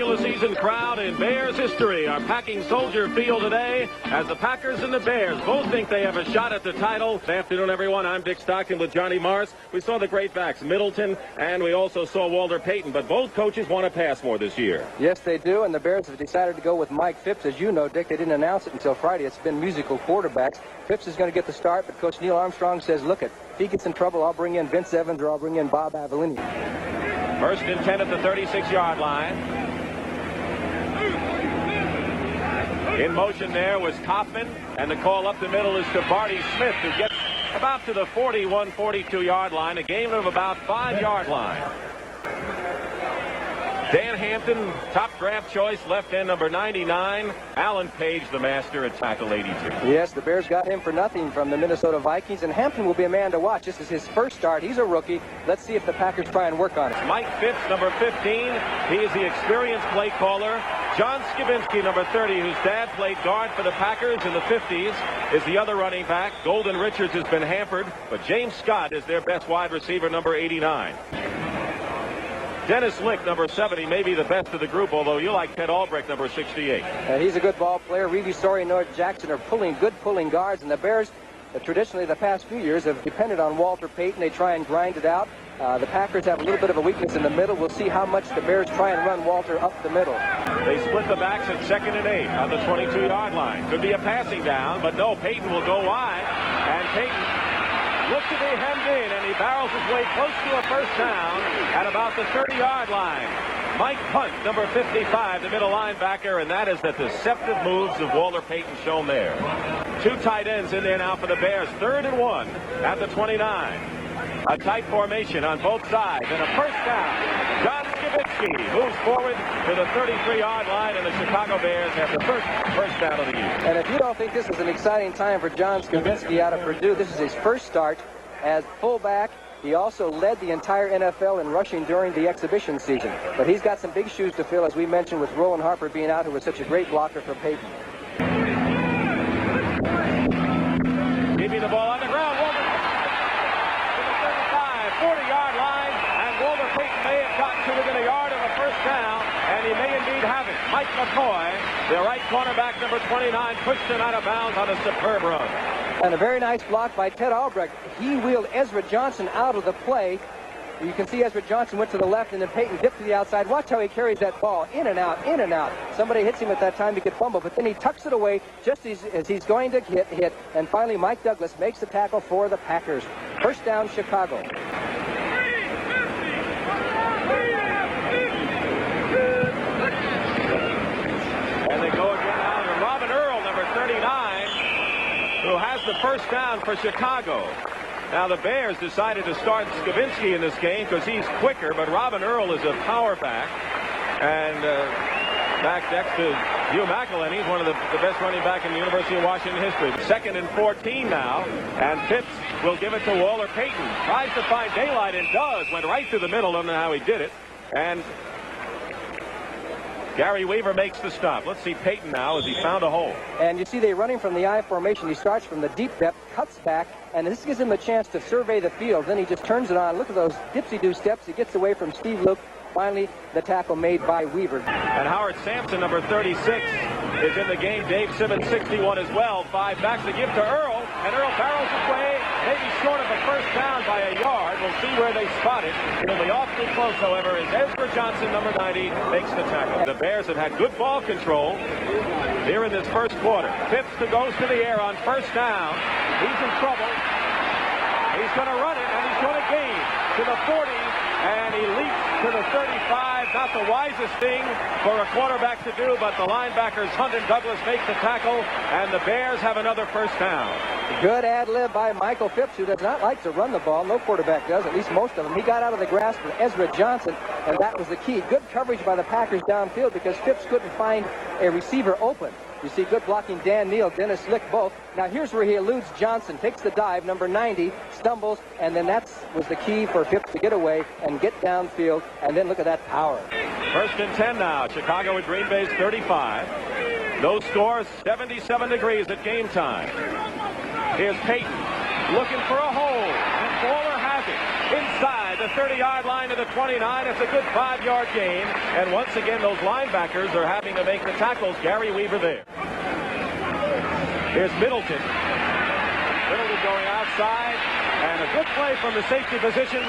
regular season crowd in Bears history are packing Soldier Field today as the Packers and the Bears both think they have a shot at the title. Good afternoon, everyone. I'm Dick Stockton with Johnny Morris. We saw the great backs, Middleton, and we also saw Walter Payton, but both coaches want to pass more this year. Yes, they do, and the Bears have decided to go with Mike Phipps. As you know, Dick, they didn't announce it until Friday. It's been musical quarterbacks. Phipps is going to get the start, but Coach Neil Armstrong says, look, if he gets in trouble, I'll bring in Vince Evans or I'll bring in Bob Avellini. First and 10 at the 36-yard line. In motion there was Kaufman, and the call up the middle is to Barty Smith, who gets about to the 41, 42-yard line, a gain of about 5-yard line. Dan Hampton, top draft choice, left end number 99. Alan Page, the master, at tackle 82. Yes, the Bears got him for nothing from the Minnesota Vikings, and Hampton will be a man to watch. This is his first start. He's a rookie. Let's see if the Packers try and work on it. Mike Phipps, number 15. He is the experienced play caller. John Skavinsky, number 30, whose dad played guard for the Packers in the 50s, is the other running back. Golden Richards has been hampered, but James Scott is their best wide receiver, number 89. Dennis Lick, number 70, may be the best of the group, although you like Ted Albrecht, number 68. He's a good ball player. Reevy, Story, and North Jackson are good pulling guards, and the Bears, traditionally the past few years, have depended on Walter Payton. They try and grind it out. The Packers have a little bit of a weakness in the middle. We'll see how much the Bears try and run Walter up the middle. They split the backs at 2nd and 8 on the 22-yard line. Could be a passing down, but no, Payton will go wide, and Payton looks to be hemmed in, and he barrels his way close to a first down at about the 30-yard line. Mike Punt, number 55, the middle linebacker, and that is the deceptive moves of Walter Payton shown there. Two tight ends in there now for the Bears. 3rd and 1 at the 29. A tight formation on both sides, and a first down. John Skavinsky moves forward to the 33-yard line, and the Chicago Bears have the first down of the year. And if you don't think this is an exciting time for John Skavinsky out of Purdue, this is his first start as fullback. He also led the entire NFL in rushing during the exhibition season. But he's got some big shoes to fill, as we mentioned, with Rowan Harper being out, who was such a great blocker for Payton. Keeping the ball on the ground. Walter to the 35, 40-yard line, and Walter Payton may have gotten to within a yard of a first down, and he may indeed have it. Mike McCoy, the right cornerback, number 29, pushed him out of bounds on a superb run. And a very nice block by Ted Albrecht. He wheeled Ezra Johnson out of the play. You can see Ezra Johnson went to the left, and then Payton dipped to the outside. Watch how he carries that ball in and out, in and out. Somebody hits him at that time, he could fumble, but then he tucks it away just as he's going to hit. And finally, Mike Douglas makes the tackle for the Packers. First down, Chicago. And they go again now to Robin Earl, number 39, who has the first down for Chicago. Now the Bears decided to start Skavinsky in this game because he's quicker, but Robin Earl is a power back. And back next to Hugh McElhenney, he's one of the best running back in the University of Washington history. 2nd and 14 now, and Phipps will give it to Walter Payton. Tries to find daylight and does. Went right through the middle. Don't know how he did it. And Gary Weaver makes the stop. Let's see Payton now as he found a hole. And you see they're running from the I formation. He starts from the deep depth, cuts back, and this gives him a chance to survey the field. Then he just turns it on. Look at those dipsy-do steps. He gets away from Steve Luke. Finally, the tackle made by Weaver. And Howard Sampson, number 36, is in the game. Dave Simmons, 61 as well. 5 backs to give to Earl, and Earl barrels his way, maybe short of a first down by a yard. We'll see where they spot it. It'll be awfully close, however, as Ezra Johnson, number 90, makes the tackle. The Bears have had good ball control here in this first quarter. Phipps goes to the air on first down. He's in trouble. He's going to run it, and he's going to gain to the 40, and he leaps to the 35. Not the wisest thing for a quarterback to do, but the linebackers Hunt and Douglas make the tackle, and the Bears have another first down. Good ad-lib by Michael Phipps, who does not like to run the ball. No quarterback does, at least most of them. He got out of the grasp of Ezra Johnson, and that was the key. Good coverage by the Packers downfield because Phipps couldn't find a receiver open. You see good blocking Dan Neal, Dennis Lick both. Now here's where he eludes Johnson, takes the dive, number 90, stumbles, and then that was the key for Phipps to get away and get downfield, and then look at that power. 1st and 10 now. Chicago at Green Bay's 35. Those scores 77 degrees at game time. Here's Payton looking for a hole, and Waller has it inside the the 30-yard line to the 29. It's a good 5-yard gain. And once again, those linebackers are having to make the tackles. Gary Weaver there. Here's Middleton. Middleton going outside. And a good play from the safety position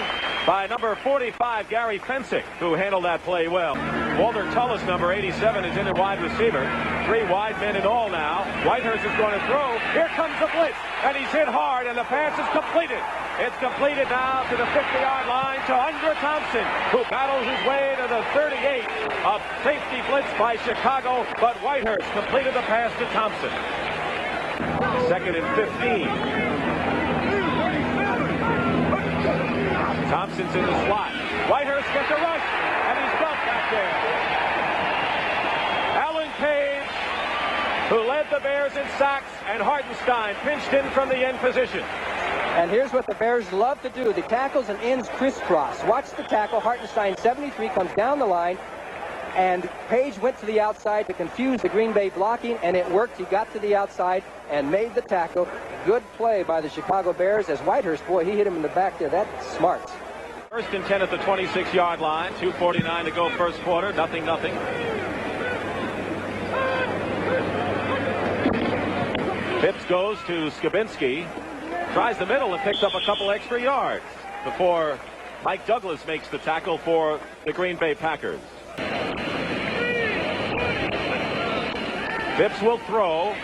by number 45, Gary Fensick, who handled that play well. Walter Tullis, number 87, is in at wide receiver. 3 wide men in all now. Whitehurst is going to throw. Here comes the blitz, and he's hit hard, and the pass is completed. It's completed now to the 50-yard line to Andra Thompson, who battles his way to the 38. A safety blitz by Chicago, but Whitehurst completed the pass to Thompson. 2nd and 15. Thompson's in the slot. Whitehurst gets a rush, and he's dumped back there. Alan Page, who led the Bears in sacks, and Hartenstein pinched in from the end position. And here's what the Bears love to do. The tackles and ends crisscross. Watch the tackle. Hartenstein, 73, comes down the line, and Page went to the outside to confuse the Green Bay blocking, and it worked. He got to the outside and made the tackle. Good play by the Chicago Bears as Whitehurst, boy, he hit him in the back there. That's smart. 1st and 10 at the 26-yard line. 2:49 to go first quarter. Nothing. Phipps goes to Skabinski. Tries the middle and picks up a couple extra yards before Mike Douglas makes the tackle for the Green Bay Packers. Phipps will throw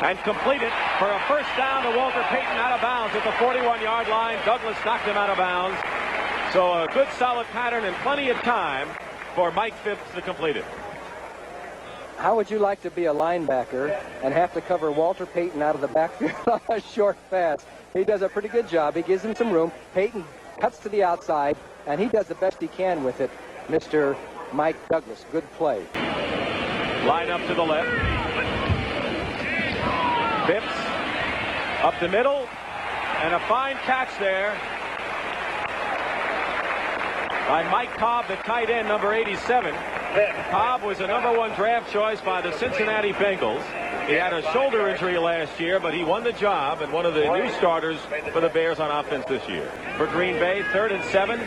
and complete it for a first down to Walter Payton out of bounds at the 41-yard line. Douglas knocked him out of bounds. So a good solid pattern and plenty of time for Mike Phipps to complete it. How would you like to be a linebacker and have to cover Walter Payton out of the backfield on a short pass? He does a pretty good job. He gives him some room. Payton cuts to the outside, and he does the best he can with it. Mr. Mike Douglas, good play. Line up to the left. Phipps up the middle, and a fine catch there by Mike Cobb, the tight end, number 87. Cobb was a #1 draft choice by the Cincinnati Bengals. He had a shoulder injury last year, but he won the job and one of the new starters for the Bears on offense this year. For Green Bay, 3rd and 7.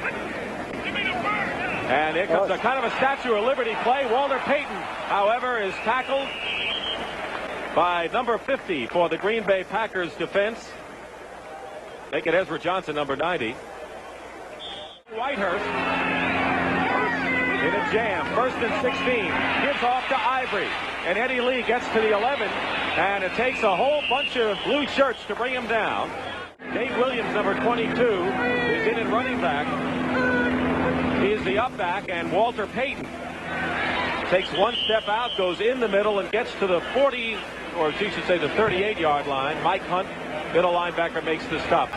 And here comes a kind of a Statue of Liberty play. Walter Payton, however, is tackled by number 50 for the Green Bay Packers defense. Make it Ezra Johnson, number 90. Whitehurst in a jam. 1st and 16. Gives off to Ivory. And Eddie Lee gets to the 11. And it takes a whole bunch of blue shirts to bring him down. Dave Williams, number 22, is in at running back. He is the up back. And Walter Payton takes one step out, goes in the middle, and gets to the 40, or you should say the 38-yard line. Mike Hunt, middle linebacker, makes the stop.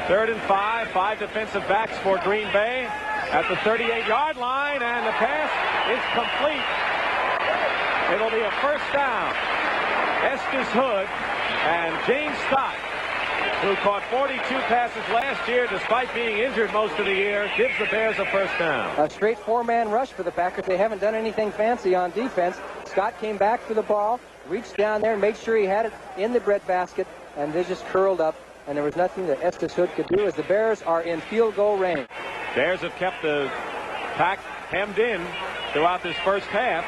3rd and 5. 5 defensive backs for Green Bay at the 38-yard line, and the pass is complete. It'll be a first down. Estes Hood and James Scott, who caught 42 passes last year despite being injured most of the year, gives the Bears a first down. A straight 4-man rush for the Packers. They haven't done anything fancy on defense. Scott came back for the ball, reached down there and made sure he had it in the breadbasket, and they just curled up, and there was nothing that Estes Hood could do as the Bears are in field goal range. Bears have kept the Pack hemmed in throughout this first half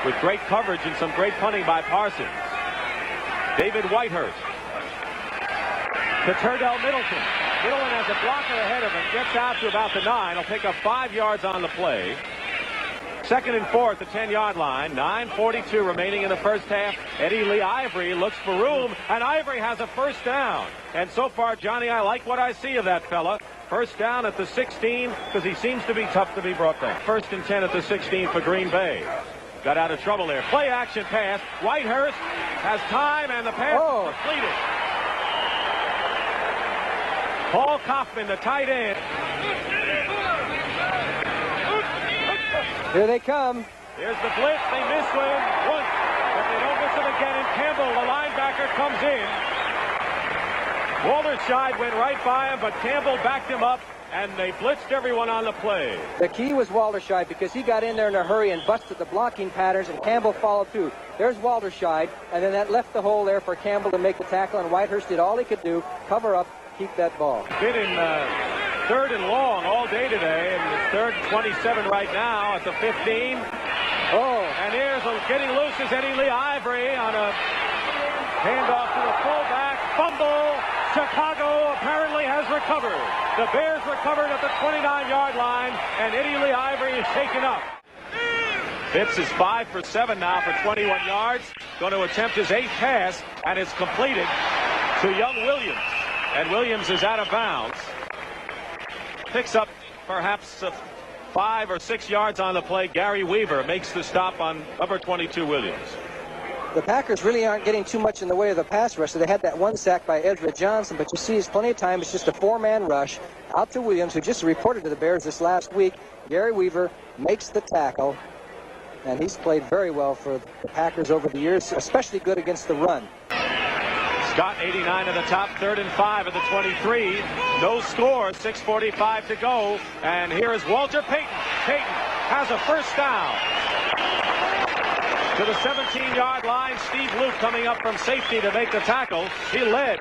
with great coverage and some great punting by Parsons. David Whitehurst to Turdell Middleton. Middleton has a blocker ahead of him, gets out to about the 9. He'll pick up 5 yards on the play. 2nd and 4 at the 10-yard line. 9:42 remaining in the first half. Eddie Lee Ivory looks for room, and Ivory has a first down. And so far, Johnny, I like what I see of that fella. First down at the 16, because he seems to be tough to be brought down. 1st and 10 at the 16 for Green Bay. Got out of trouble there. Play action pass. Whitehurst has time, and the pass is completed. Paul Kaufman, the tight end. Here they come. Here's the blitz. They miss him once, but they don't miss him again. And Campbell, the linebacker, comes in. Walterscheid went right by him, but Campbell backed him up, and they blitzed everyone on the play. The key was Walterscheid because he got in there in a hurry and busted the blocking patterns, and Campbell followed through. There's Walterscheid, and then that left the hole there for Campbell to make the tackle, and Whitehurst did all he could do, cover up, keep that ball. Been in third and long all day today, and it's third and 27 right now at the 15. Oh. And here's getting loose is Eddie Lee Ivory on a handoff to the fullback. Fumble. Chicago apparently has recovered. The Bears recovered at the 29-yard line, and Eddie Lee Ivory is shaken up. Phipps is 5 for 7 now for 21 yards. Going to attempt his 8th pass, and it's completed to young Williams. And Williams is out of bounds. Picks up perhaps 5 or 6 yards on the play. Gary Weaver makes the stop on number 22 Williams. The Packers really aren't getting too much in the way of the pass rush. So they had that one sack by Ezra Johnson, but you see there's plenty of time. It's just a 4-man rush out to Williams, who just reported to the Bears this last week. Gary Weaver makes the tackle, and he's played very well for the Packers over the years, especially good against the run. Scott 89 at the top, 3rd and 5 at the 23. No score, 6:45 to go. And here is Walter Payton. Payton has a first down. To the 17-yard line, Steve Luke coming up from safety to make the tackle. He led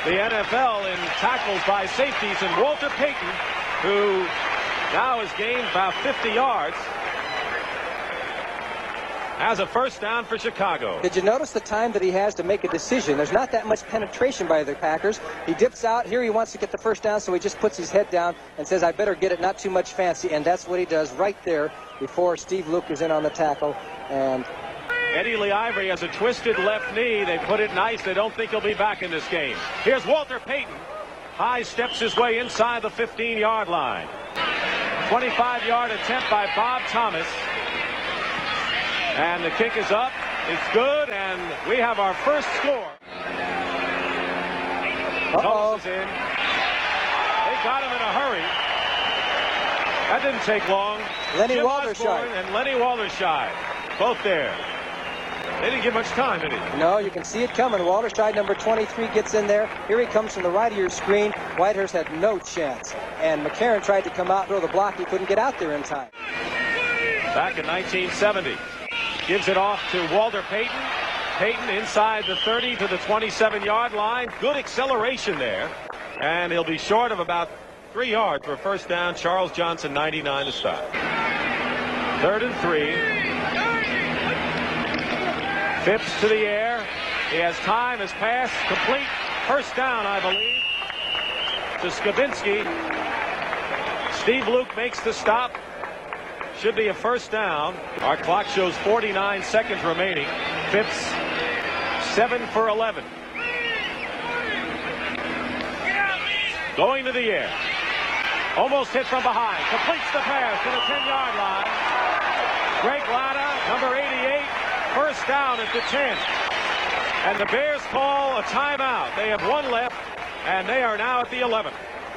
the NFL in tackles by safeties, and Walter Payton, who now has gained about 50 yards, has a first down for Chicago. Did you notice the time that he has to make a decision? There's not that much penetration by the Packers. He dips out. Here he wants to get the first down, so he just puts his head down and says, I better get it, not too much fancy. And that's what he does right there before Steve Luke is in on the tackle. And Eddie Lee Ivory has a twisted left knee. They put it nice. They don't think he'll be back in this game. Here's Walter Payton. High steps his way inside the 15-yard line. 25-yard attempt by Bob Thomas. And the kick is up. It's good, and we have our first score. Thomas is in. They got him in a hurry. That didn't take long. Lenny Jim Walderscheid. Osborne and Lenny Walderscheid, both there. They didn't give much time, did he? No, you can see it coming. Walderscheid, number 23, gets in there. Here he comes from the right of your screen. Whitehurst had no chance. And McCarron tried to come out and throw the block. He couldn't get out there in time. Back in 1970. Gives it off to Walter Payton. Payton inside the 30 to the 27-yard line. Good acceleration there. And he'll be short of about 3 yards for a first down. Charles Johnson, 99 to stop. 3rd and 3. Phipps to the air. He has time. His pass complete. First down, I believe, to Skabinski. Steve Luke makes the stop. Should be a first down. Our clock shows 49 seconds remaining. Phipps 7 for 11. Going to the air. Almost hit from behind. Completes the pass to the 10-yard line. Greg Latta, number 88. First down at the 10. And the Bears call a timeout. They have one left, and they are now at the 11.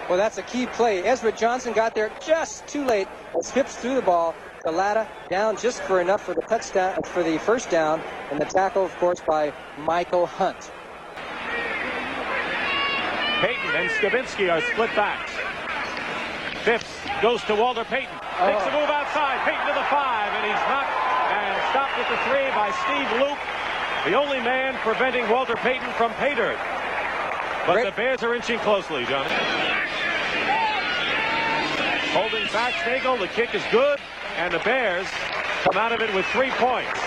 Well, that's a key play. Ezra Johnson got there just too late. As Phipps threw the ball to Latta, down just for enough for the touchdown, for the first down, and the tackle, of course, by Michael Hunt. Payton and Skabinski are split backs. Phipps goes to Walter Payton. Takes a move outside. Payton to the 5, and he's knocked and stopped at the 3 by Steve Luke, the only man preventing Walter Payton from pay dirt. But the Bears are inching closely, Johnny. Holding back Nagel. The kick is good, and the Bears come out of it with 3 points.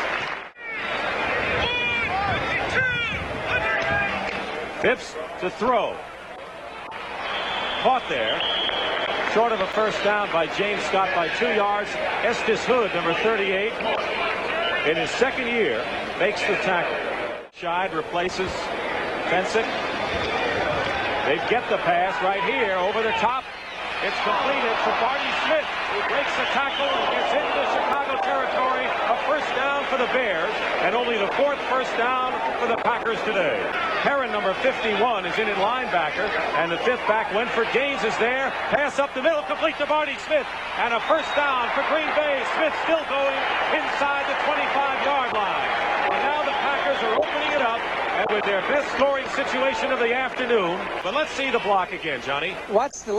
Phipps to throw. Caught there. Short of a first down by James Scott by 2 yards. Estes Hood, number 38, in his second year, makes the tackle. Scheid replaces Fensick. They get the pass right here over the top. It's completed for Barney Smith, who breaks the tackle and gets into Chicago territory. A first down for the Bears, and only the 4th first down for the Packers today. Heron, number 51, is in linebacker, and the 5th back, Winford Gaines, is there. Pass up the middle, complete to Barney Smith, and a first down for Green Bay. Smith still going inside the 25-yard line. And now the Packers are opening it up, and with their best scoring situation of the afternoon. But let's see the block again, Johnny. Watch the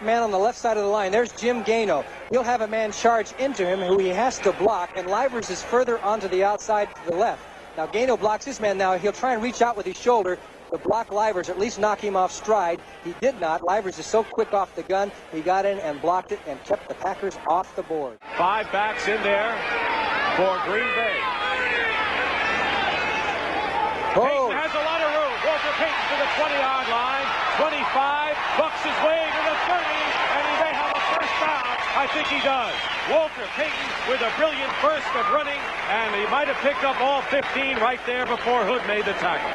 man on the left side of the line. There's Jim Gaino. He'll have a man charge into him who he has to block, and Livers is further onto the outside to the left. Now Gaino blocks his man. Now he'll try and reach out with his shoulder. to block Livers, at least knock him off stride. He did not. Livers is so quick off the gun. He got in and blocked it and kept the Packers off the board. 5 backs in there for Green Bay. Payton has a lot of room. Walter Payton to the 20-yard line. 25, bucks his way to the 30, and he may have a first down. I think he does. Walter Payton with a brilliant burst of running, and he might have picked up all 15 right there before Hood made the tackle.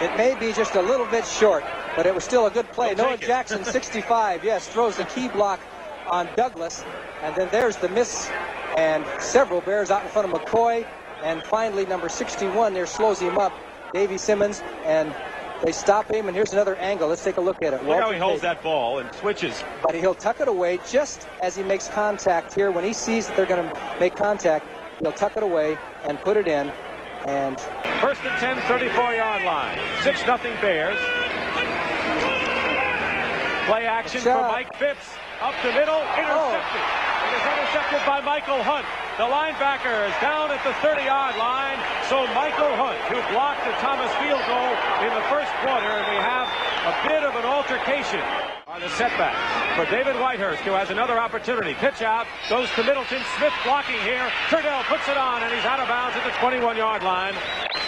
It may be just a little bit short, but it was still a good play. Noah Jackson, 65, yes, throws the key block on Douglas, and then there's the miss, and several Bears out in front of McCoy, and finally number 61 there slows him up, Davy Simmons, and they stop him, and here's another angle. Let's take a look at it. Look how he holds that ball and switches. But he'll tuck it away just as he makes contact here. When he sees that they're going to make contact, he'll tuck it away and put it in. And first and 10, 34-yard line. 6-0 Bears. Play action for Mike Phipps. Up the middle, intercepted. It is intercepted by Michael Hunt. The linebacker is down at the 30-yard line. So Michael Hunt, who blocked the Thomas field goal in the first quarter, and we have a bit of an altercation on the setback for David Whitehurst, who has another opportunity. Pitch out, goes to Middleton. Smith blocking here. Turdell puts it on, and he's out of bounds at the 21-yard line.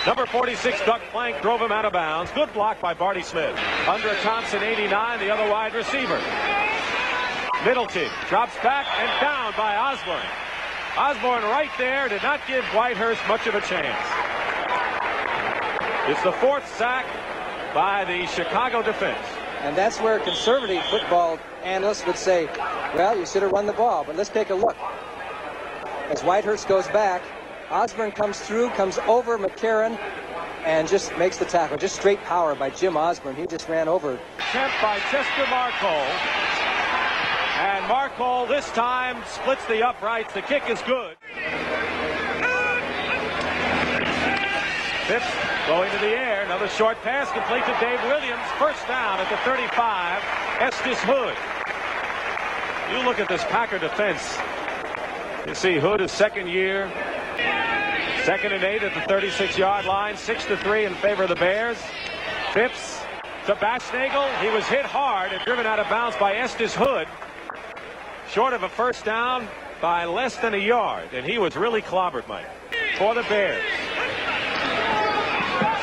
Number 46, Doug Plank, drove him out of bounds. Good block by Barty Smith. Under Thompson, 89, the other wide receiver. Middleton drops back and down by Osborne. Osborne right there did not give Whitehurst much of a chance. It's the 4th sack by the Chicago defense. And that's where conservative football analysts would say, well, you should have run the ball. But let's take a look. As Whitehurst goes back, Osborne comes through, comes over McCarron, and just makes the tackle. Just straight power by Jim Osborne. He just ran over. Attempt by Chester Marcol. And Marcol this time splits the uprights. The kick is good. Phipps going to the air. Another short pass complete to Dave Williams. First down at the 35. Estes Hood. You look at this Packer defense. You see Hood is second year. 2nd and 8 at the 36-yard line. 6-3 in favor of the Bears. Phipps to Baschnagel. He was hit hard and driven out of bounds by Estes Hood. Short of a first down by less than a yard. And he was really clobbered, Mike, for the Bears.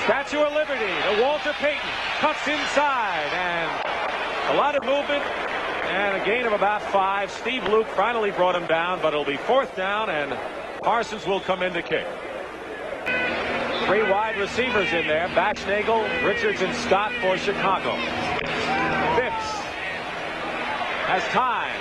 Statue of Liberty to Walter Payton. Cuts inside. And a lot of movement. And a gain of about 5. Steve Luke finally brought him down. But it'll be 4th down. And Parsons will come in to kick. 3 wide receivers in there. Baschnagel, Richards, and Scott for Chicago. Phipps has time.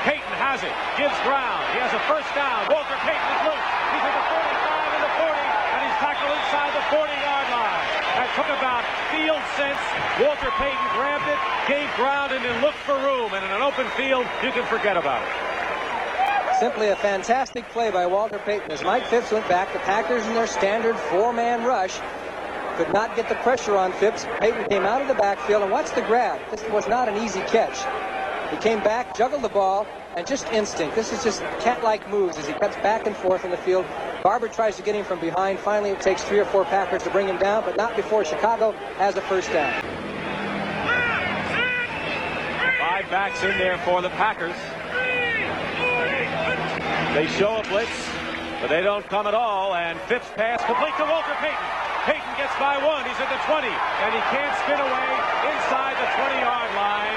Payton has it. Gives ground. He has a first down. Walter Payton is loose. He's at the 45 and the 40. And he's tackled inside the 40-yard line. That took about field sense. Walter Payton grabbed it, gave ground, and then looked for room. And in an open field, you can forget about it. Simply a fantastic play by Walter Payton. As Mike Phipps went back, the Packers in their standard 4-man rush could not get the pressure on Phipps. Payton came out of the backfield, and watch the grab. This was not an easy catch. He came back, juggled the ball, and just instinct. This is just cat-like moves as he cuts back and forth in the field. Barber tries to get him from behind. Finally, it takes 3 or 4 Packers to bring him down, but not before Chicago has a first down. 5 backs in there for the Packers. They show a blitz, but they don't come at all, and Phipps pass complete to Walter Payton. Payton gets by 1. He's at the 20, and he can't spin away inside the 20-yard line.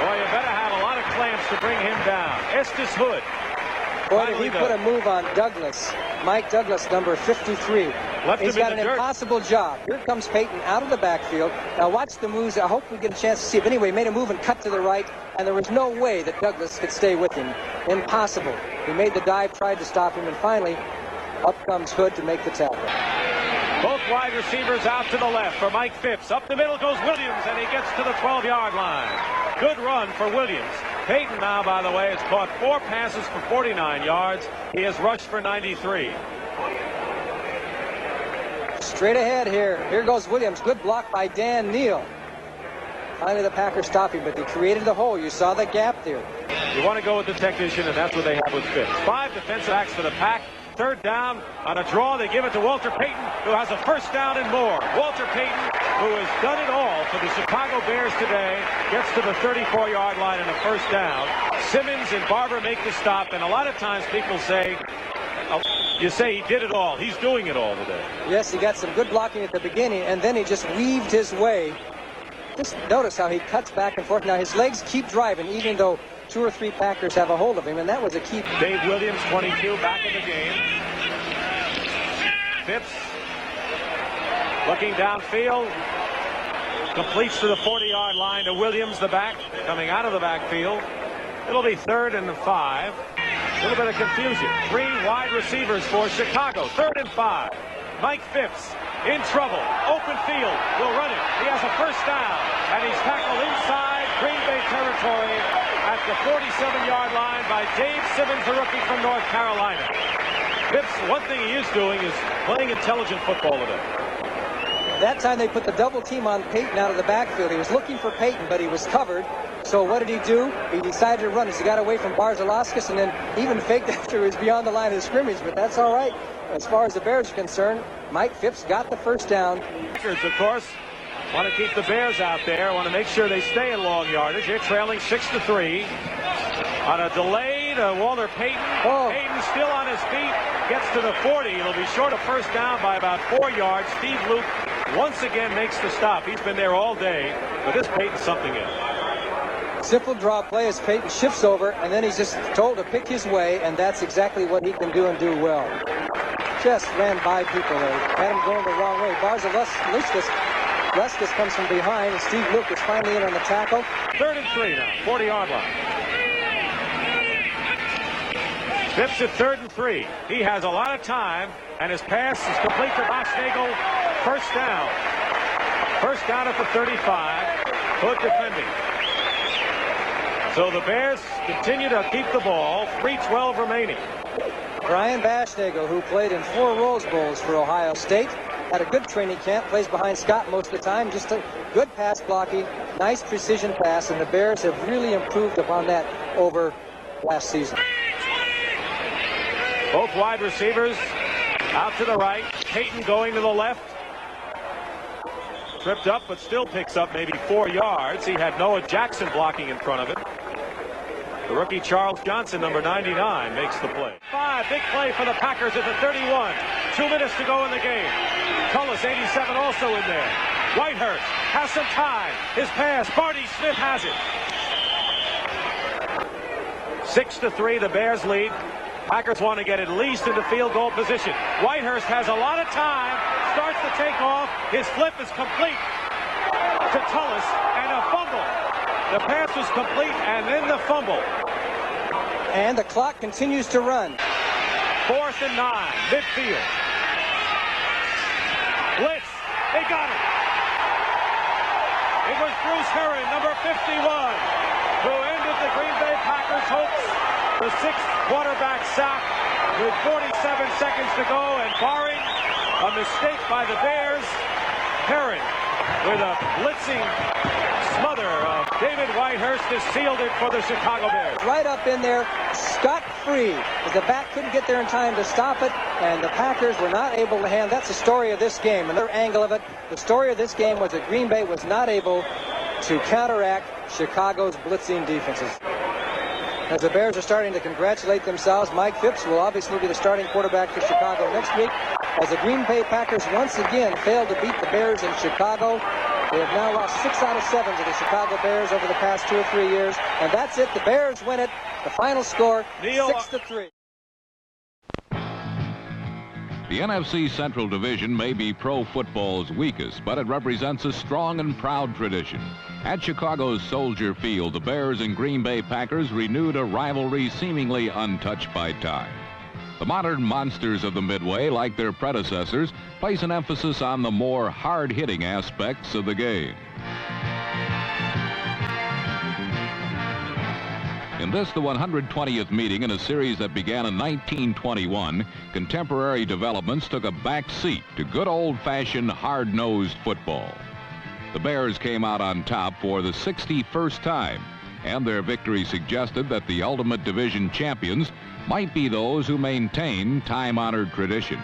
Boy, you better have a lot of clamps to bring him down. Estes Hood. Boy, did he put a move on Douglas. Mike Douglas, number 53. He's got an impossible job. Here comes Payton out of the backfield. Now watch the moves. I hope we get a chance to see it. But anyway, he made a move and cut to the right, and there was no way that Douglas could stay with him. Impossible. He made the dive, tried to stop him, and finally, up comes Hood to make the tackle. Both wide receivers out to the left for Mike Phipps. Up the middle goes Williams, and he gets to the 12-yard line. Good run for Williams. Payton now, by the way, has caught 4 passes for 49 yards. He has rushed for 93. Straight ahead here. Here goes Williams. Good block by Dan Neal. Finally, the Packers stopped him, but they created the hole. You saw the gap there. You want to go with the technician, and that's what they have with Phipps. 5 defensive backs for the Pack. third down on a draw. They give it to Walter Payton, who has a first down and more. Walter Payton, who has done it all for the Chicago Bears today, gets to the 34-yard line and a first down. Simmons and Barber make the stop, and a lot of times people say, you say he did it all. He's doing it all today. Yes, he got some good blocking at the beginning, and then he just weaved his way. Just notice how he cuts back and forth. Now his legs keep driving, even though 2 or 3 Packers have a hold of him, and that was a key. Dave Williams, 22, back in the game. Phipps looking downfield. Completes to the 40-yard line to Williams, the back, coming out of the backfield. It'll be 3rd and 5. A little bit of confusion. 3 wide receivers for Chicago. 3rd and 5. Mike Phipps in trouble. Open field. Will run it. He has a first down. And he's tackled inside Green Bay territory at the 47-yard line by Dave Simmons, the rookie from North Carolina. Phipps, one thing he is doing is playing intelligent football today. That time they put the double team on Payton out of the backfield. He was looking for Payton, but he was covered. So what did he do? He decided to run as he got away from Barzalauskas and then even faked after he was beyond the line of scrimmage. But that's all right. As far as the Bears are concerned, Mike Phipps got the first down. Of course, want to keep the Bears out there. Want to make sure they stay in long yardage. They're trailing 6-3. On a delay to Walter Payton. Payton still on his feet. Gets to the 40. It'll be short of first down by about 4 yards. Steve Luke once again makes the stop. He's been there all day, but this Payton's something else. Simple draw play as Payton shifts over, and then he's just told to pick his way, and that's exactly what he can do and do well. Just ran by people there. Had him going the wrong way. Barzalauskas comes from behind, and Steve Luke is finally in on the tackle. 3rd and 3 now, 40-yard line. Phipps at 3rd and 3. He has a lot of time, and his pass is complete to Bosnagel. First down. First down at the 35. Good defending. So the Bears continue to keep the ball. 3:12 remaining. Brian Bashnagel, who played in 4 Rose Bowls for Ohio State, had a good training camp, plays behind Scott most of the time. Just a good pass blocking, nice precision pass, and the Bears have really improved upon that over last season. Both wide receivers out to the right. Payton going to the left. Tripped up, but still picks up maybe 4 yards. He had Noah Jackson blocking in front of him. The rookie Charles Johnson, number 99, makes the play. 5, big play for the Packers at the 31. 2 minutes to go in the game. Tullis, 87, also in there. Whitehurst has some time. His pass, Barney Smith has it. 6-3, the Bears lead. Packers want to get at least into field goal position. Whitehurst has a lot of time, starts to take off. His flip is complete to Tullis, and a fumble. The pass was complete, and then the fumble. And the clock continues to run. 4th and 9, midfield. Blitz, they got it. It was Bruce Herron, number 51, who ended the Green Bay Packers' hopes. The 6th quarterback sack with 47 seconds to go, and barring a mistake by the Bears, Herron with a blitzing smother of David Whitehurst has sealed it for the Chicago Bears. Right up in there, scot-free, as the back couldn't get there in time to stop it, and the Packers were not able to hand. That's the story of this game. Another angle of it, the story of this game was that Green Bay was not able to counteract Chicago's blitzing defenses. As the Bears are starting to congratulate themselves, Mike Phipps will obviously be the starting quarterback for Chicago next week. As the Green Bay Packers once again failed to beat the Bears in Chicago, they have now lost 6 out of 7 to the Chicago Bears over the past 2 or 3 years. And that's it. The Bears win it. The final score, 6-3. The NFC Central Division may be pro football's weakest, but it represents a strong and proud tradition. At Chicago's Soldier Field, the Bears and Green Bay Packers renewed a rivalry seemingly untouched by time. The modern monsters of the Midway, like their predecessors, place an emphasis on the more hard-hitting aspects of the game. In this, the 120th meeting in a series that began in 1921, contemporary developments took a back seat to good old-fashioned, hard-nosed football. The Bears came out on top for the 61st time, and their victory suggested that the ultimate division champions might be those who maintain time-honored tradition.